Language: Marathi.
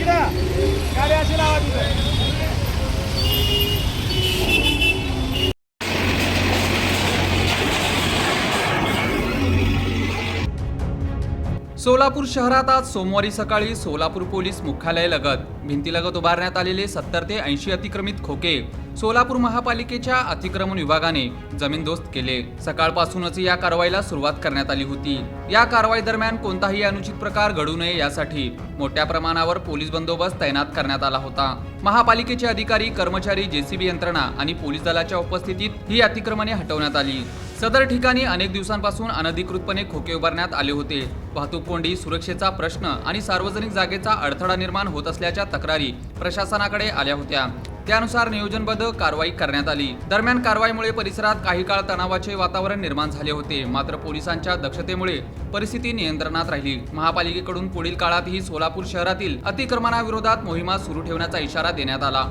गाडी अशी लावा तिथे. सोलापूर शहरात आज सोमवारी सकाळी सोलापूर पोलीस मुख्यालयालगत भिंतीलगत उभारण्यात आलेले 70 ते 80 अतिक्रमित खोके सोलापूर महापालिकेच्या अतिक्रमण विभागाने जमीनदोस्त केले. सकाळपासूनच या कारवाईला सुरुवात करण्यात आली होती. या कारवाई दरम्यान कोणताही अनुचित प्रकार घडू नये यासाठी मोठ्या प्रमाणावर पोलीस बंदोबस्त तैनात करण्यात आला होता. महापालिकेचे अधिकारी, कर्मचारी, जेसीबी यंत्रणा आणि पोलीस दलाच्या उपस्थितीत ही अतिक्रमणे हटवण्यात आली. सदर ठिकाणी अनेक दिवसांपासून अनधिकृतपणे खोके उभारण्यात आले होते. वाहतूक कोंडी, सुरक्षेचा प्रश्न आणि सार्वजनिक जागेचा अडथळा निर्माण होत असल्याच्या तक्रारी प्रशासनाकडे आल्या होत्या. त्यानुसार नियोजनबद्ध कारवाई करण्यात आली. दरम्यान कारवाईमुळे परिसरात काही काळ तणावाचे वातावरण निर्माण झाले होते. मात्र पोलिसांच्या दक्षतेमुळे परिस्थिती नियंत्रणात राहिली. महापालिकेकडून पुढील काळातही सोलापूर शहरातील अतिक्रमणाविरोधात मोहिमा सुरू ठेवण्याचा इशारा देण्यात आला.